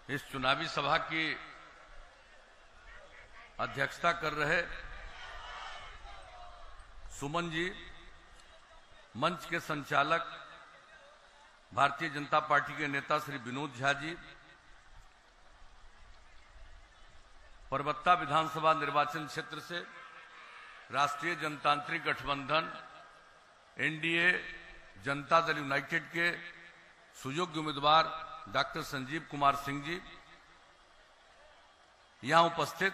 इस चुनावी सभा की अध्यक्षता कर रहे सुमन जी, मंच के संचालक भारतीय जनता पार्टी के नेता श्री विनोद झा जी, परबत्ता विधानसभा निर्वाचन क्षेत्र से राष्ट्रीय जनतांत्रिक गठबंधन एनडीए जनता दल यूनाइटेड के सुयोग्य उम्मीदवार डॉक्टर संजीव कुमार सिंह जी, यहां उपस्थित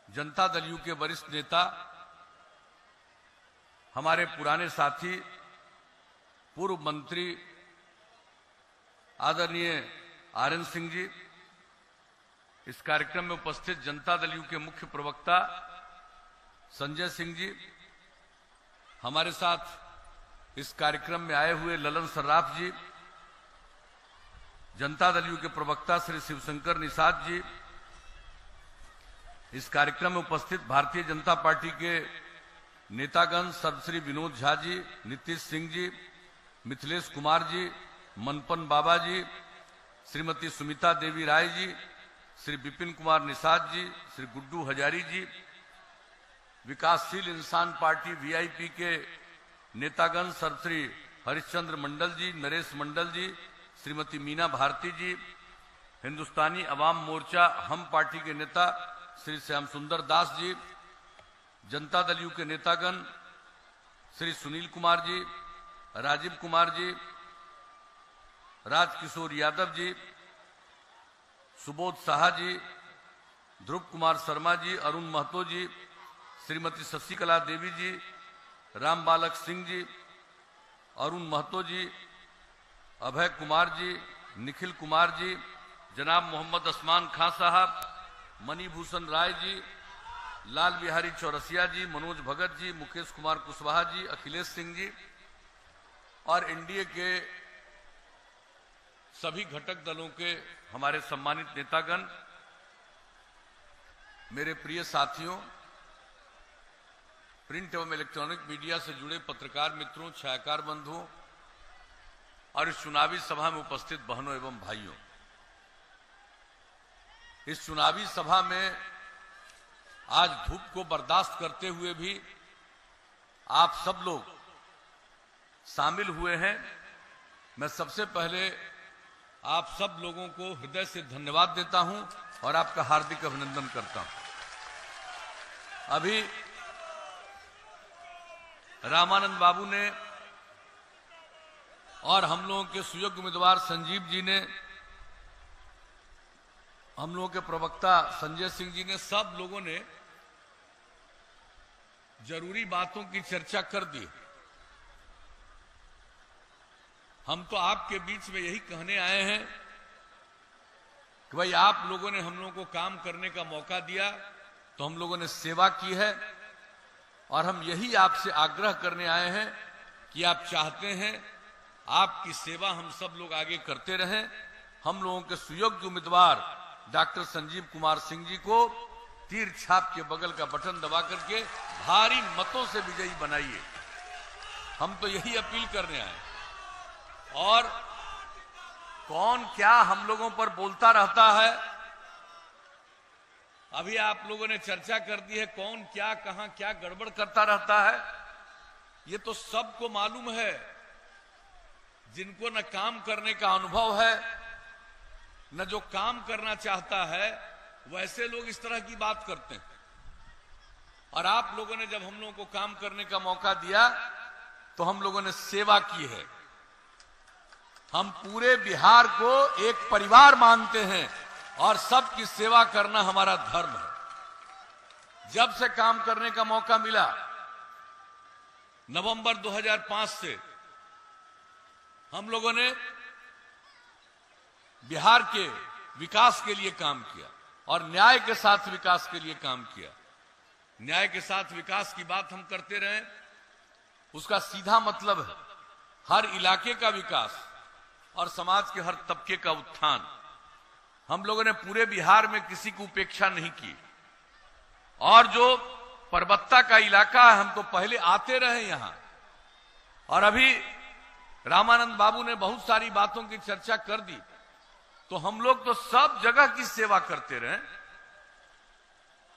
जनता दल यू के वरिष्ठ नेता हमारे पुराने साथी पूर्व मंत्री आदरणीय आरएन सिंह जी, इस कार्यक्रम में उपस्थित जनता दल यू के मुख्य प्रवक्ता संजय सिंह जी, हमारे साथ इस कार्यक्रम में आए हुए ललन सर्राफ जी, जनता दल यू के प्रवक्ता श्री शिवशंकर निषाद जी, इस कार्यक्रम में उपस्थित भारतीय जनता पार्टी के नेतागण सर्वश्री विनोद झा जी, नीतीश सिंह जी, मिथिलेश कुमार जी, मनपन बाबा जी, श्रीमती सुमिता देवी राय जी, श्री विपिन कुमार निषाद जी, श्री गुड्डू हजारी जी, विकासशील इंसान पार्टी वीआईपी के नेतागण सर्वश्री हरिश्चंद्र मंडल जी, नरेश मंडल जी, श्रीमती मीना भारती जी, हिंदुस्तानी अवाम मोर्चा हम पार्टी के नेता श्री श्याम सुंदर दास जी, जनता दल यू के नेतागण श्री सुनील कुमार जी, राजीव कुमार जी, राजकिशोर यादव जी, सुबोध साहा जी, ध्रुव कुमार शर्मा जी, अरुण महतो जी, श्रीमती शशिकला देवी जी, राम बालक सिंह जी, अरुण महतो जी, अभय कुमार जी, निखिल कुमार जी, जनाब मोहम्मद उस्मान खान साहब, मणिभूषण राय जी, लाल बिहारी चौरसिया जी, मनोज भगत जी, मुकेश कुमार कुशवाहा जी, अखिलेश सिंह जी और एनडीए के सभी घटक दलों के हमारे सम्मानित नेतागण, मेरे प्रिय साथियों, प्रिंट एवं इलेक्ट्रॉनिक मीडिया से जुड़े पत्रकार मित्रों, छायाकार बंधुओं और इस चुनावी सभा में उपस्थित बहनों एवं भाइयों, इस चुनावी सभा में आज धूप को बर्दाश्त करते हुए भी आप सब लोग शामिल हुए हैं। मैं सबसे पहले आप सब लोगों को हृदय से धन्यवाद देता हूं और आपका हार्दिक अभिनंदन करता हूं। अभी रामानंद बाबू ने और हम लोगों के सुयोग्य उम्मीदवार संजीव जी ने, हम लोगों के प्रवक्ता संजय सिंह जी ने, सब लोगों ने जरूरी बातों की चर्चा कर दी। हम तो आपके बीच में यही कहने आए हैं कि भाई आप लोगों ने हम लोगों को काम करने का मौका दिया तो हम लोगों ने सेवा की है और हम यही आपसे आग्रह करने आए हैं कि आप चाहते हैं आपकी सेवा हम सब लोग आगे करते रहें। हम लोगों के सुयोग्य उम्मीदवार डॉक्टर संजीव कुमार सिंह जी को तीर छाप के बगल का बटन दबा करके भारी मतों से विजयी बनाइए। हम तो यही अपील करने आए। और कौन क्या हम लोगों पर बोलता रहता है, अभी आप लोगों ने चर्चा कर दी है, कौन क्या कहां क्या गड़बड़ करता रहता है, ये तो सबको मालूम है। जिनको न काम करने का अनुभव है न जो काम करना चाहता है, वैसे लोग इस तरह की बात करते हैं। और आप लोगों ने जब हम लोगों को काम करने का मौका दिया तो हम लोगों ने सेवा की है। हम पूरे बिहार को एक परिवार मानते हैं और सबकी सेवा करना हमारा धर्म है। जब से काम करने का मौका मिला, नवंबर 2005 से हम लोगों ने बिहार के विकास के लिए काम किया और न्याय के साथ विकास के लिए काम किया। न्याय के साथ विकास की बात हम करते रहे, उसका सीधा मतलब है हर इलाके का विकास और समाज के हर तबके का उत्थान। हम लोगों ने पूरे बिहार में किसी की उपेक्षा नहीं की। और जो परबत्ता का इलाका है, हम तो पहले आते रहे यहां, और अभी रामानंद बाबू ने बहुत सारी बातों की चर्चा कर दी। तो हम लोग तो सब जगह की सेवा करते रहे,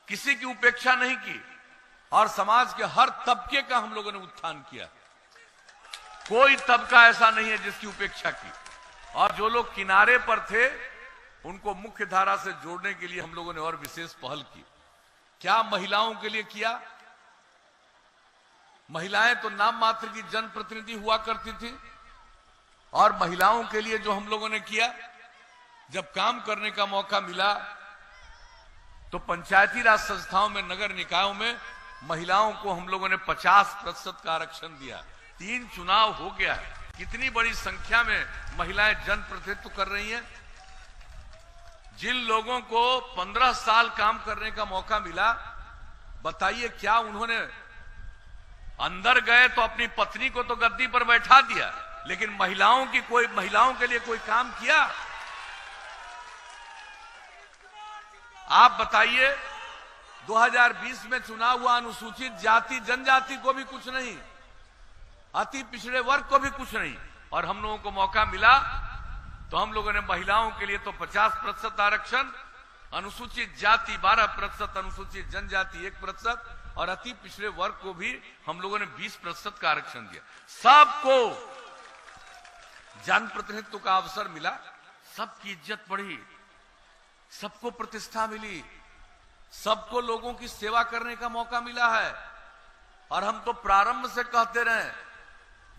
किसी की उपेक्षा नहीं की और समाज के हर तबके का हम लोगों ने उत्थान किया। कोई तबका ऐसा नहीं है जिसकी उपेक्षा की। और जो लोग किनारे पर थे उनको मुख्य धारा से जोड़ने के लिए हम लोगों ने और विशेष पहल की। क्या महिलाओं के लिए किया? महिलाएं तो नाम मात्र की जनप्रतिनिधि हुआ करती थी, और महिलाओं के लिए जो हम लोगों ने किया, जब काम करने का मौका मिला तो पंचायती राज संस्थाओं में, नगर निकायों में महिलाओं को हम लोगों ने 50% का आरक्षण दिया। 3 चुनाव हो गया है, कितनी बड़ी संख्या में महिलाएं जनप्रतिनिधित्व कर रही हैं। जिन लोगों को 15 साल काम करने का मौका मिला, बताइए क्या उन्होंने अंदर गए तो अपनी पत्नी को तो गद्दी पर बैठा दिया, लेकिन महिलाओं के लिए कोई काम किया? आप बताइए, 2020 में चुनाव हुआ, अनुसूचित जाति जनजाति को भी कुछ नहीं, अति पिछड़े वर्ग को भी कुछ नहीं, और हम लोगों को मौका मिला तो हम लोगों ने महिलाओं के लिए तो 50% आरक्षण, अनुसूचित जाति 12%, अनुसूचित जनजाति 1% और अति पिछड़े वर्ग को भी हम लोगों ने 20% का आरक्षण दिया। सबको जनप्रतिनिधित्व का अवसर मिला, सबकी इज्जत बढ़ी, सबको प्रतिष्ठा मिली, सबको लोगों की सेवा करने का मौका मिला है। और हम तो प्रारंभ से कहते रहे,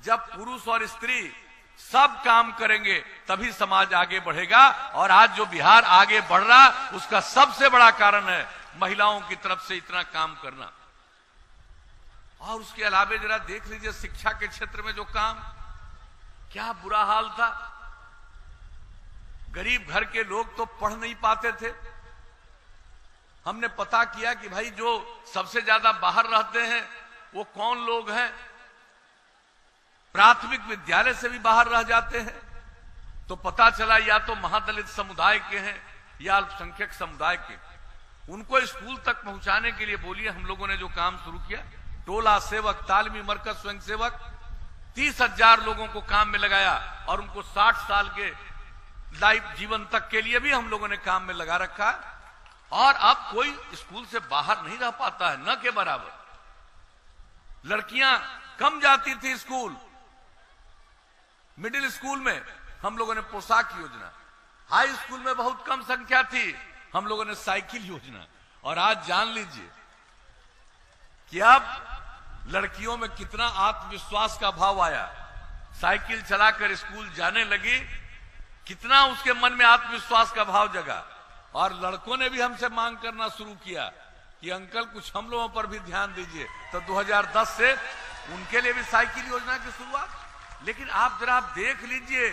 जब पुरुष और स्त्री सब काम करेंगे तभी समाज आगे बढ़ेगा। और आज जो बिहार आगे बढ़ रहा, उसका सबसे बड़ा कारण है महिलाओं की तरफ से इतना काम करना। और उसके अलावा जरा देख लीजिए, शिक्षा के क्षेत्र में जो काम, क्या बुरा हाल था। गरीब घर के लोग तो पढ़ नहीं पाते थे। हमने पता किया कि भाई जो सबसे ज्यादा बाहर रहते हैं वो कौन लोग हैं, प्राथमिक विद्यालय से भी बाहर रह जाते हैं। तो पता चला या तो महादलित समुदाय के हैं या अल्पसंख्यक समुदाय के। उनको स्कूल तक पहुंचाने के लिए बोलिए, हम लोगों ने जो काम शुरू किया, टोला सेवक, तालीमी मरकज स्वयंसेवक, 30,000 लोगों को काम में लगाया और उनको 60 साल के लाइफ जीवन तक के लिए भी हम लोगों ने काम में लगा रखा है। और अब कोई स्कूल से बाहर नहीं रह पाता है, न के बराबर। लड़कियां कम जाती थी स्कूल, मिडिल स्कूल में हम लोगों ने पोशाक योजना, हाई स्कूल में बहुत कम संख्या थी, हम लोगों ने साइकिल योजना। और आज जान लीजिए कि अब लड़कियों में कितना आत्मविश्वास का भाव आया। साइकिल चलाकर स्कूल जाने लगी, कितना उसके मन में आत्मविश्वास का भाव जगा। और लड़कों ने भी हमसे मांग करना शुरू किया कि अंकल कुछ हम लोगों पर भी ध्यान दीजिए। तो 2010 से उनके लिए भी साइकिल योजना की शुरुआत। लेकिन आप जरा देख लीजिए,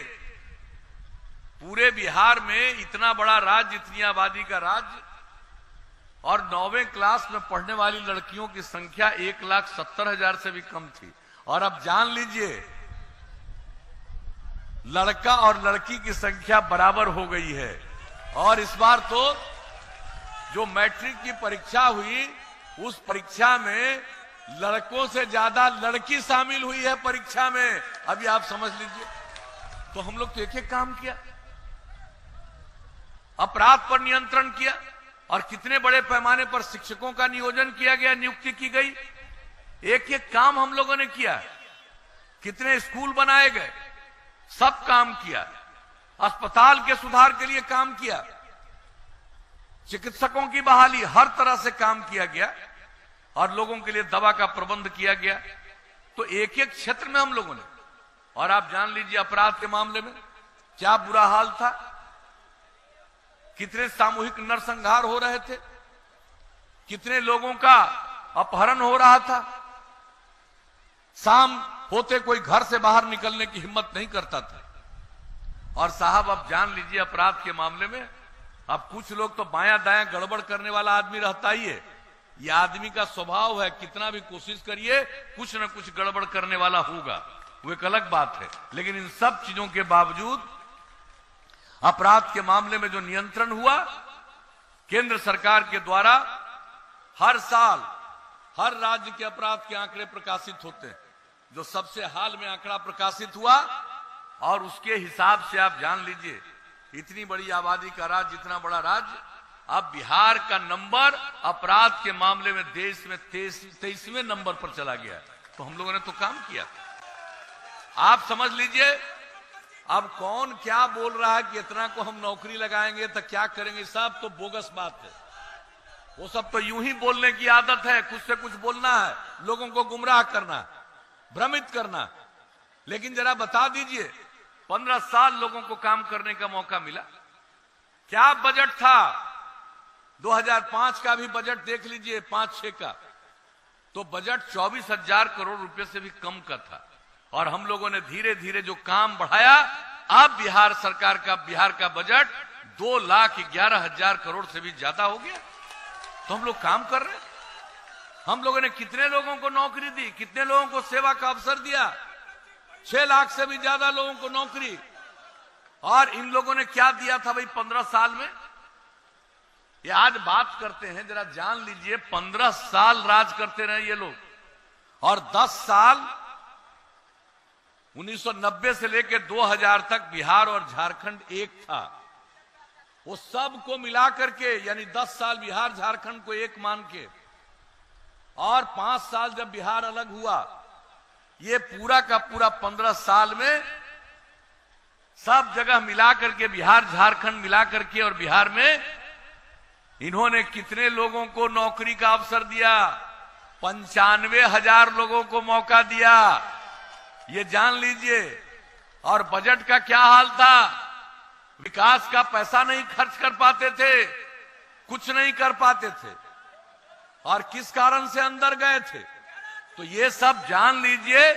पूरे बिहार में इतना बड़ा राज्य, इतनी आबादी का राज्य, और 9वीं क्लास में पढ़ने वाली लड़कियों की संख्या 1,70,000 से भी कम थी। और अब जान लीजिए, लड़का और लड़की की संख्या बराबर हो गई है। और इस बार तो जो मैट्रिक की परीक्षा हुई, उस परीक्षा में लड़कों से ज्यादा लड़की शामिल हुई है परीक्षा में। अभी आप समझ लीजिए। तो हम लोग तो एक एक काम किया, अपराध पर नियंत्रण किया, और कितने बड़े पैमाने पर शिक्षकों का नियोजन किया गया, नियुक्ति की गई। एक एक काम हम लोगों ने किया, कितने स्कूल बनाए गए, सब काम किया। अस्पताल के सुधार के लिए काम किया, चिकित्सकों की बहाली, हर तरह से काम किया गया, और लोगों के लिए दवा का प्रबंध किया गया। तो एक एक क्षेत्र में हम लोगों ने। और आप जान लीजिए, अपराध के मामले में क्या बुरा हाल था, कितने सामूहिक नरसंहार हो रहे थे, कितने लोगों का अपहरण हो रहा था। शाम होते कोई घर से बाहर निकलने की हिम्मत नहीं करता था। और साहब अब जान लीजिए, अपराध के मामले में अब कुछ लोग तो बायां दायां गड़बड़ करने वाला आदमी रहता ही है। यह आदमी का स्वभाव है, कितना भी कोशिश करिए कुछ न कुछ गड़बड़ करने वाला होगा, वो एक अलग बात है। लेकिन इन सब चीजों के बावजूद अपराध के मामले में जो नियंत्रण हुआ, केंद्र सरकार के द्वारा हर साल हर राज्य के अपराध के आंकड़े प्रकाशित होते हैं। जो सबसे हाल में आंकड़ा प्रकाशित हुआ, और उसके हिसाब से आप जान लीजिए इतनी बड़ी आबादी का राज्य, इतना बड़ा राज्य, अब बिहार का नंबर अपराध के मामले में देश में 23वें नंबर पर चला गया। तो हम लोगों ने तो काम किया। आप समझ लीजिए, अब कौन क्या बोल रहा है कि इतना को हम नौकरी लगाएंगे तो क्या करेंगे, सब तो बोगस बात है। वो सब तो यूं ही बोलने की आदत है, कुछ से कुछ बोलना है, लोगों को गुमराह करना, भ्रमित करना। लेकिन जरा बता दीजिए, 15 साल लोगों को काम करने का मौका मिला। क्या बजट था? 2005 का भी बजट देख लीजिए, 5-6 का, तो बजट 24,000 करोड़ रुपए से भी कम का था। और हम लोगों ने धीरे धीरे जो काम बढ़ाया, अब बिहार सरकार का, बिहार का बजट 2,11,000 करोड़ से भी ज्यादा हो गया। तो हम लोग काम कर रहे हैं। हम लोगों ने कितने लोगों को नौकरी दी, कितने लोगों को सेवा का अवसर दिया? 6 लाख से भी ज्यादा लोगों को नौकरी। और इन लोगों ने क्या दिया था भाई 15 साल में? ये आज बात करते हैं, जरा जान लीजिए, 15 साल राज करते रहे ये लोग। और 10 साल 1990 से लेकर 2000 तक बिहार और झारखंड एक था। वो सब को मिलाकर के, यानी 10 साल बिहार झारखंड को एक मान के, और 5 साल जब बिहार अलग हुआ, ये पूरा का पूरा 15 साल में सब जगह मिलाकर के, बिहार झारखंड मिलाकर के, और बिहार में इन्होंने कितने लोगों को नौकरी का अवसर दिया? 95,000 लोगों को मौका दिया। ये जान लीजिए। और बजट का क्या हाल था? विकास का पैसा नहीं खर्च कर पाते थे, कुछ नहीं कर पाते थे। और किस कारण से अंदर गए थे? तो ये सब जान लीजिए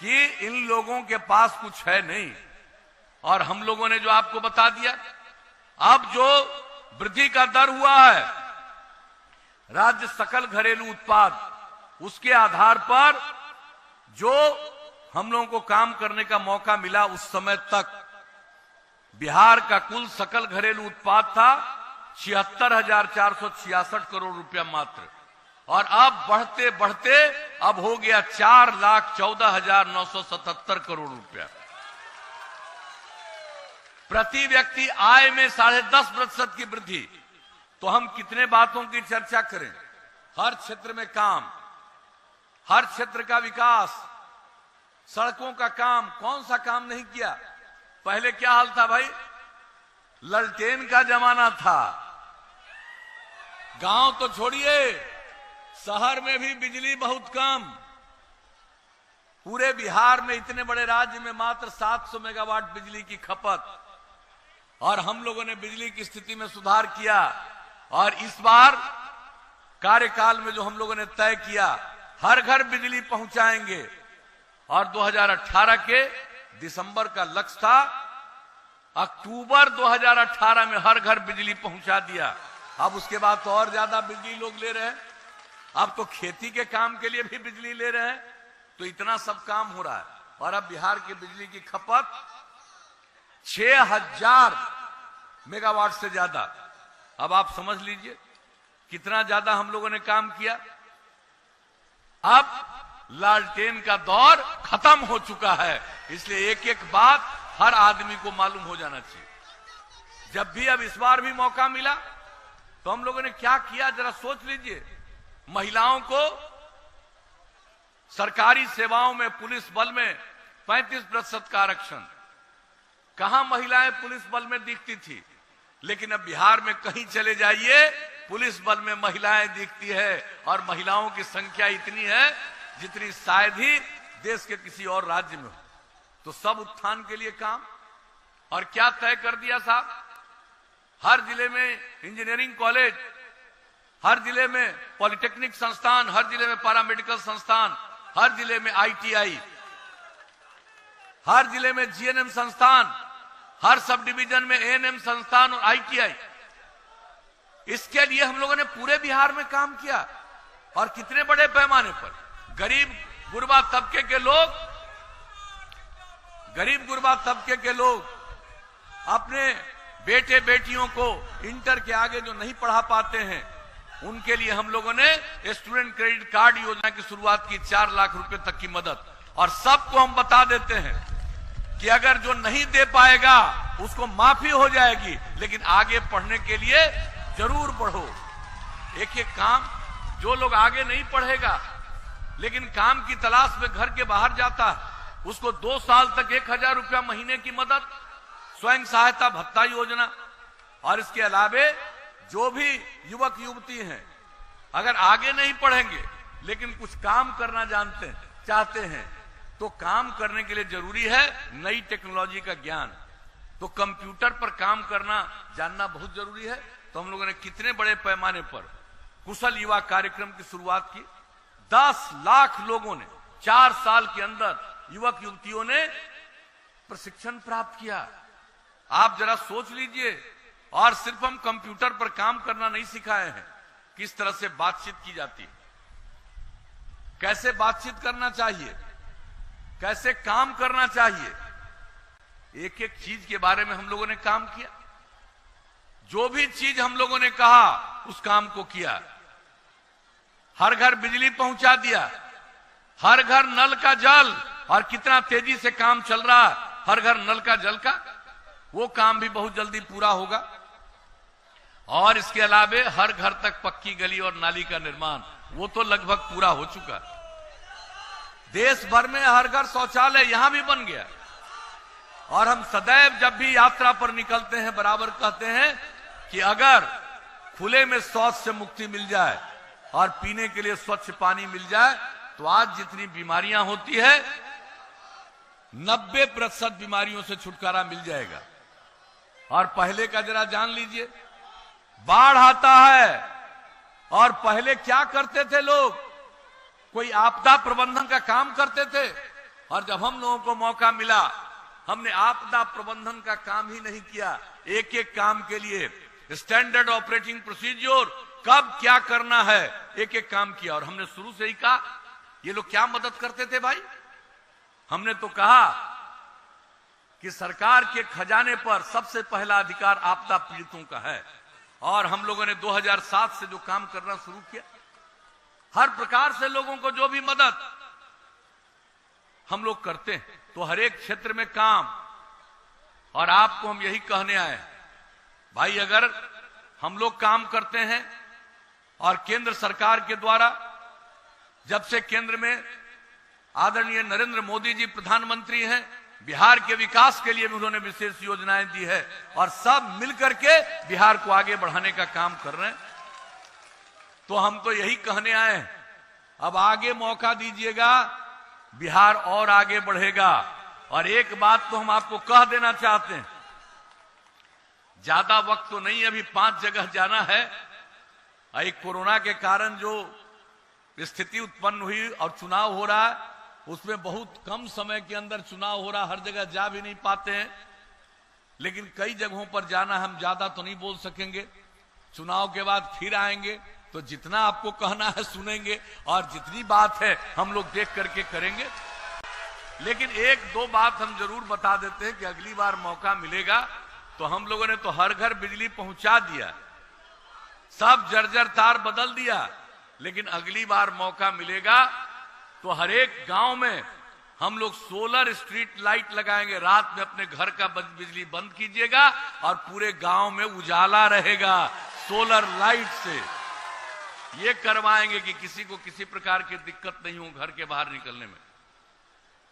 कि इन लोगों के पास कुछ है नहीं। और हम लोगों ने जो आपको बता दिया, अब जो वृद्धि का दर हुआ है, राज्य सकल घरेलू उत्पाद, उसके आधार पर जो हम लोगों को काम करने का मौका मिला, उस समय तक बिहार का कुल सकल घरेलू उत्पाद था 76,466 करोड़ रुपया मात्र। और अब बढ़ते बढ़ते अब हो गया 4,14,977 करोड़ रुपया। प्रति व्यक्ति आय में 10.5% की वृद्धि। तो हम कितने बातों की चर्चा करें? हर क्षेत्र में काम, हर क्षेत्र का विकास, सड़कों का काम, कौन सा काम नहीं किया? पहले क्या हाल था भाई? ललटेन का जमाना था। गांव तो छोड़िए, शहर में भी बिजली बहुत कम। पूरे बिहार में, इतने बड़े राज्य में, मात्र 700 मेगावाट बिजली की खपत। और हम लोगों ने बिजली की स्थिति में सुधार किया। और इस बार कार्यकाल में जो हम लोगों ने तय किया, हर घर बिजली पहुंचाएंगे। और 2018 के दिसंबर का लक्ष्य था, अक्टूबर 2018 में हर घर बिजली पहुंचा दिया। अब उसके बाद तो और ज्यादा बिजली लोग ले रहे हैं। अब तो खेती के काम के लिए भी बिजली ले रहे हैं। तो इतना सब काम हो रहा है। और अब बिहार की बिजली की खपत 6,000 मेगावाट से ज्यादा। अब आप समझ लीजिए कितना ज्यादा हम लोगों ने काम किया। अब लालटेन का दौर खत्म हो चुका है। इसलिए एक एक बात हर आदमी को मालूम हो जाना चाहिए। जब भी अब इस बार भी मौका मिला, तो हम लोगों ने क्या किया, जरा सोच लीजिए। महिलाओं को सरकारी सेवाओं में, पुलिस बल में 35% का आरक्षण। कहां महिलाएं पुलिस बल में दिखती थी, लेकिन अब बिहार में कहीं चले जाइए, पुलिस बल में महिलाएं दिखती है। और महिलाओं की संख्या इतनी है जितनी शायद ही देश के किसी और राज्य में हो। तो सब उत्थान के लिए काम। और क्या तय कर दिया साहब? हर जिले में इंजीनियरिंग कॉलेज, हर जिले में पॉलिटेक्निक संस्थान, हर जिले में पैरामेडिकल संस्थान, हर जिले में ITI, हर जिले में GNM संस्थान, हर सब डिवीजन में ANM संस्थान और ITI। इसके लिए हम लोगों ने पूरे बिहार में काम किया। और कितने बड़े पैमाने पर गरीब गुरबा तबके के लोग, अपने बेटे बेटियों को इंटर के आगे जो नहीं पढ़ा पाते हैं, उनके लिए हम लोगों ने स्टूडेंट क्रेडिट कार्ड योजना की शुरुआत की, 4 लाख रुपए तक की मदद। और सबको हम बता देते हैं कि अगर जो नहीं दे पाएगा उसको माफी हो जाएगी, लेकिन आगे पढ़ने के लिए जरूर पढ़ो। एक एक काम, जो लोग आगे नहीं पढ़ेगा लेकिन काम की तलाश में घर के बाहर जाता है, उसको 2 साल तक 1000 रुपया महीने की मदद, स्वयं सहायता भत्ता योजना। और इसके अलावे जो भी युवक युवती हैं, अगर आगे नहीं पढ़ेंगे लेकिन कुछ काम करना चाहते हैं, तो काम करने के लिए जरूरी है नई टेक्नोलॉजी का ज्ञान। तो कंप्यूटर पर काम करना जानना बहुत जरूरी है। तो हम लोगों ने कितने बड़े पैमाने पर कुशल युवा कार्यक्रम की शुरुआत की। 10 लाख लोगों ने 4 साल के अंदर, युवक युवतियों ने प्रशिक्षण प्राप्त किया। आप जरा सोच लीजिए। और सिर्फ हम कंप्यूटर पर काम करना नहीं सिखाए हैं, किस तरह से बातचीत की जाती है, कैसे बातचीत करना चाहिए, कैसे काम करना चाहिए, एक एक चीज के बारे में हम लोगों ने काम किया। जो भी चीज हम लोगों ने कहा उस काम को किया। हर घर बिजली पहुंचा दिया, हर घर नल का जल, और कितना तेजी से काम चल रहा है हर घर नल का जल का, वो काम भी बहुत जल्दी पूरा होगा। और इसके अलावे हर घर तक पक्की गली और नाली का निर्माण, वो तो लगभग पूरा हो चुका। देश भर में हर घर शौचालय यहां भी बन गया। और हम सदैव जब भी यात्रा पर निकलते हैं बराबर कहते हैं कि अगर खुले में शौच से मुक्ति मिल जाए और पीने के लिए स्वच्छ पानी मिल जाए, तो आज जितनी बीमारियां होती है 90% बीमारियों से छुटकारा मिल जाएगा। और पहले का जरा जान लीजिए, बाढ़ आता है और पहले क्या करते थे लोग, कोई आपदा प्रबंधन का काम करते थे। और जब हम लोगों को मौका मिला, हमने आपदा प्रबंधन का काम ही नहीं किया, एक एक काम के लिए स्टैंडर्ड ऑपरेटिंग प्रोसीजर, कब क्या करना है, एक एक काम किया। और हमने शुरू से ही कहा, ये लोग क्या मदद करते थे भाई, हमने तो कहा कि सरकार के खजाने पर सबसे पहला अधिकार आपदा पीड़ितों का है। और हम लोगों ने 2007 से जो काम करना शुरू किया, हर प्रकार से लोगों को जो भी मदद हम लोग करते हैं, तो हर एक क्षेत्र में काम। और आपको हम यही कहने आए हैं भाई, अगर हम लोग काम करते हैं और केंद्र सरकार के द्वारा, जब से केंद्र में आदरणीय नरेंद्र मोदी जी प्रधानमंत्री हैं, बिहार के विकास के लिए भी उन्होंने विशेष योजनाएं दी है और सब मिलकर के बिहार को आगे बढ़ाने का काम कर रहे हैं। तो हम तो यही कहने आए हैं, अब आगे मौका दीजिएगा, बिहार और आगे बढ़ेगा। और एक बात तो हम आपको कह देना चाहते हैं, ज्यादा वक्त तो नहीं, अभी 5 जगह जाना है। एक कोरोना के कारण जो स्थिति उत्पन्न हुई और चुनाव हो रहा है, उसमें बहुत कम समय के अंदर चुनाव हो रहा, हर जगह जा भी नहीं पाते हैं। लेकिन कई जगहों पर जाना, हम ज्यादा तो नहीं बोल सकेंगे। चुनाव के बाद फिर आएंगे तो जितना आपको कहना है सुनेंगे, और जितनी बात है हम लोग देख करके करेंगे। लेकिन 1-2 बात हम जरूर बता देते हैं कि अगली बार मौका मिलेगा तो हम लोगों ने तो हर घर बिजली पहुंचा दिया, सब जर्जर तार बदल दिया। लेकिन अगली बार मौका मिलेगा तो हर एक गांव में हम लोग सोलर स्ट्रीट लाइट लगाएंगे। रात में अपने घर का बिजली बंद कीजिएगा और पूरे गांव में उजाला रहेगा सोलर लाइट से। ये करवाएंगे कि किसी को किसी प्रकार की दिक्कत नहीं हो घर के बाहर निकलने में।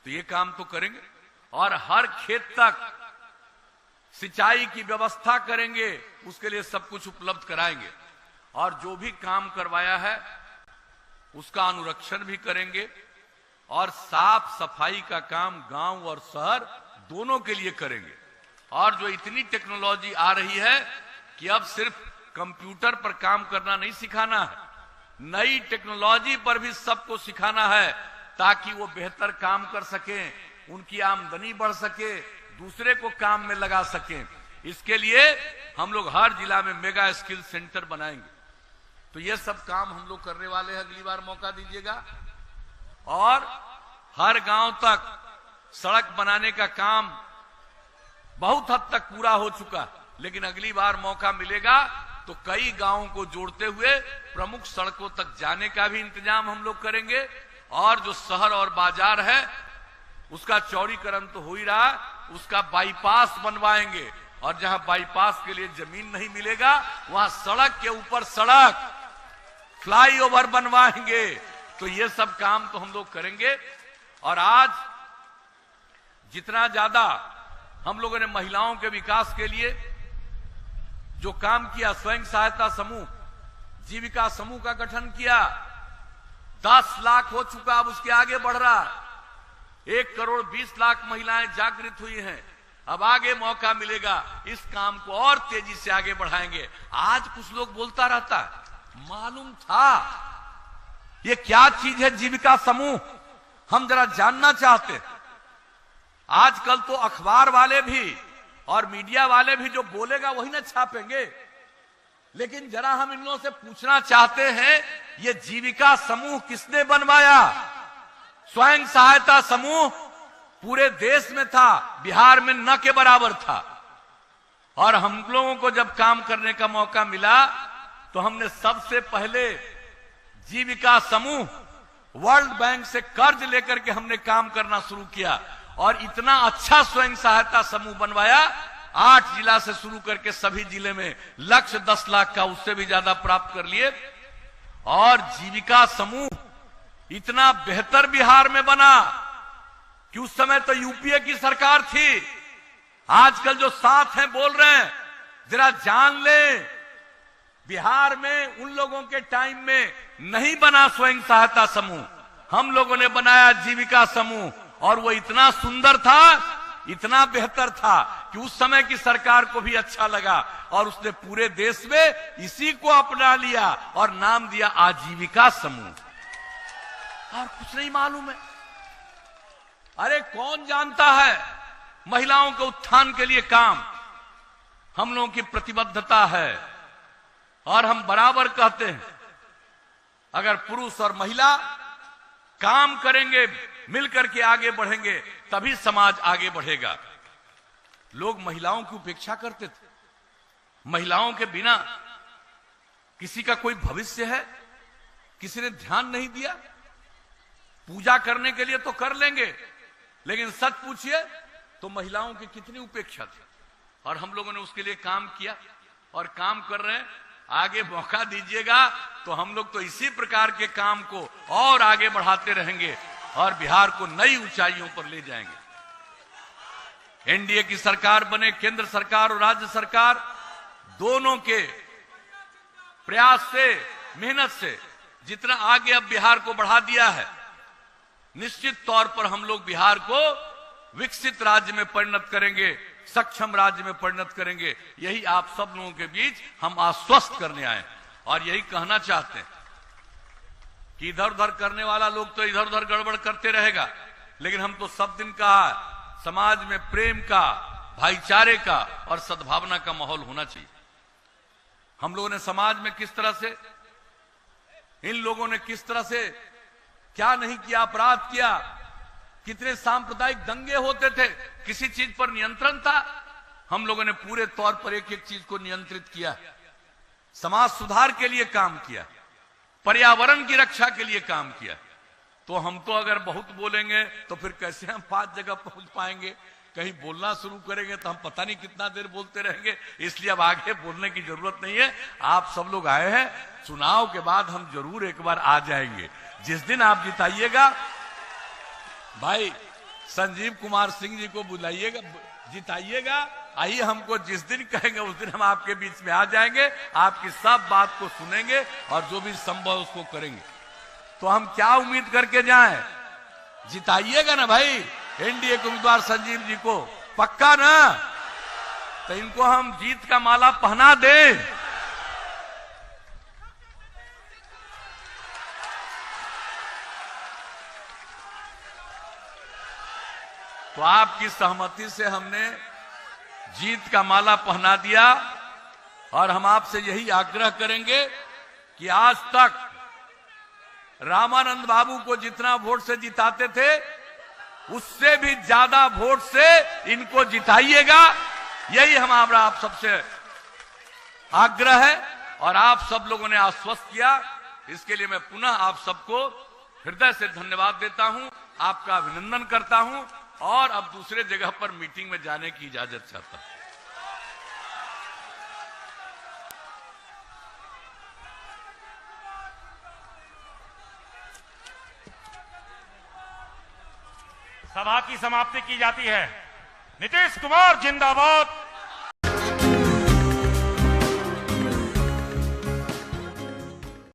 तो ये काम तो करेंगे। और हर खेत तक सिंचाई की व्यवस्था करेंगे, उसके लिए सब कुछ उपलब्ध कराएंगे। और जो भी काम करवाया है उसका अनुरक्षण भी करेंगे। और साफ सफाई का काम गांव और शहर दोनों के लिए करेंगे। और जो इतनी टेक्नोलॉजी आ रही है कि अब सिर्फ कंप्यूटर पर काम करना नहीं सिखाना है, नई टेक्नोलॉजी पर भी सबको सिखाना है, ताकि वो बेहतर काम कर सकें, उनकी आमदनी बढ़ सके, दूसरे को काम में लगा सकें। इसके लिए हम लोग हर जिला में मेगा स्किल सेंटर बनाएंगे। तो ये सब काम हम लोग करने वाले हैं, अगली बार मौका दीजिएगा। और हर गांव तक सड़क बनाने का काम बहुत हद तक पूरा हो चुका, लेकिन अगली बार मौका मिलेगा तो कई गांवों को जोड़ते हुए प्रमुख सड़कों तक जाने का भी इंतजाम हम लोग करेंगे। और जो शहर और बाजार है उसका चौड़ीकरण तो हो ही रहा, उसका बाईपास बनवाएंगे और जहां बाईपास के लिए जमीन नहीं मिलेगा वहां सड़क के ऊपर सड़क, फ्लाईओवर बनवाएंगे। तो ये सब काम तो हम लोग करेंगे। और आज जितना ज्यादा हम लोगों ने महिलाओं के विकास के लिए जो काम किया, स्वयं सहायता समूह, जीविका समूह का गठन किया, 10 लाख हो चुका, अब उसके आगे बढ़ रहा। 1 करोड़ 20 लाख महिलाएं जागृत हुई हैं। अब आगे मौका मिलेगा, इस काम को और तेजी से आगे बढ़ाएंगे। आज कुछ लोग बोलता रहता है, मालूम था ये क्या चीज है जीविका समूह, हम जरा जानना चाहते। आजकल तो अखबार वाले भी और मीडिया वाले भी जो बोलेगा वही ना छापेंगे, लेकिन जरा हम इन लोगों से पूछना चाहते हैं, ये जीविका समूह किसने बनवाया? स्वयं सहायता समूह पूरे देश में था, बिहार में न के बराबर था। और हम लोगों को जब काम करने का मौका मिला तो हमने सबसे पहले जीविका समूह वर्ल्ड बैंक से कर्ज लेकर के हमने काम करना शुरू किया और इतना अच्छा स्वयं सहायता समूह बनवाया। 8 जिला से शुरू करके सभी जिले में लक्ष्य 10 लाख का, उससे भी ज्यादा प्राप्त कर लिए। और जीविका समूह इतना बेहतर बिहार में बना कि उस समय तो यूपीए की सरकार थी। आजकल जो साथ हैं बोल रहे हैं, जरा जान लें, बिहार में उन लोगों के टाइम में नहीं बना स्वयं सहायता समूह, हम लोगों ने बनाया जीविका समूह। और वो इतना सुंदर था, इतना बेहतर था कि उस समय की सरकार को भी अच्छा लगा और उसने पूरे देश में इसी को अपना लिया और नाम दिया आजीविका समूह। और कुछ नहीं मालूम है। अरे कौन जानता है महिलाओं के उत्थान के लिए काम हम लोगों की प्रतिबद्धता है। और हम बराबर कहते हैं, अगर पुरुष और महिला काम करेंगे, मिलकर के आगे बढ़ेंगे, तभी समाज आगे बढ़ेगा। लोग महिलाओं की उपेक्षा करते थे, महिलाओं के बिना किसी का कोई भविष्य है, किसी ने ध्यान नहीं दिया। पूजा करने के लिए तो कर लेंगे, लेकिन सच पूछिए तो महिलाओं की कितनी उपेक्षा थी। और हम लोगों ने उसके लिए काम किया और काम कर रहे हैं। आगे मौका दीजिएगा तो हम लोग तो इसी प्रकार के काम को और आगे बढ़ाते रहेंगे और बिहार को नई ऊंचाइयों पर ले जाएंगे। एनडीए की सरकार बने, केंद्र सरकार और राज्य सरकार दोनों के प्रयास से, मेहनत से जितना आगे अब बिहार को बढ़ा दिया है, निश्चित तौर पर हम लोग बिहार को विकसित राज्य में परिणत करेंगे, सक्षम राज्य में परिणत करेंगे। यही आप सब लोगों के बीच हम आश्वस्त करने आए और यही कहना चाहते हैं कि इधर उधर करने वाला लोग तो इधर उधर गड़बड़ करते रहेगा, लेकिन हम तो सब दिन कहा समाज में प्रेम का, भाईचारे का और सद्भावना का माहौल होना चाहिए। हम लोगों ने समाज में किस तरह से, इन लोगों ने किस तरह से क्या नहीं किया, अपराध किया, कितने सांप्रदायिक दंगे होते थे, किसी चीज पर नियंत्रण था? हम लोगों ने पूरे तौर पर एक एक चीज को नियंत्रित किया, समाज सुधार के लिए काम किया, पर्यावरण की रक्षा के लिए काम किया। तो हम तो अगर बहुत बोलेंगे तो फिर कैसे हम 5 जगह पहुंच पाएंगे? कहीं बोलना शुरू करेंगे तो हम पता नहीं कितना देर बोलते रहेंगे। इसलिए अब आगे बोलने की जरूरत नहीं है। आप सब लोग आए हैं, चुनाव के बाद हम जरूर एक बार आ जाएंगे। जिस दिन आप जिताइएगा, भाई संजीव कुमार सिंह जी को बुलाइएगा, जिताइएगा, आइए, हमको जिस दिन कहेंगे उस दिन हम आपके बीच में आ जाएंगे, आपकी सब बात को सुनेंगे और जो भी संभव उसको करेंगे। तो हम क्या उम्मीद करके जाएं? जिताइएगा ना भाई एनडीए के उम्मीदवार संजीव जी को, पक्का ना? तो इनको हम जीत का माला पहना दें। तो आपकी सहमति से हमने जीत का माला पहना दिया और हम आपसे यही आग्रह करेंगे कि आज तक रामानंद बाबू को जितना वोट से जिताते थे उससे भी ज्यादा वोट से इनको जिताइएगा। यही हमारा आप सबसे आग्रह है और आप सब लोगों ने आश्वस्त किया। इसके लिए मैं पुनः आप सबको हृदय से धन्यवाद देता हूं, आपका अभिनंदन करता हूं और अब दूसरे जगह पर मीटिंग में जाने की इजाजत चाहता हूं। सभा की समाप्ति की जाती है। नीतीश कुमार जिंदाबाद।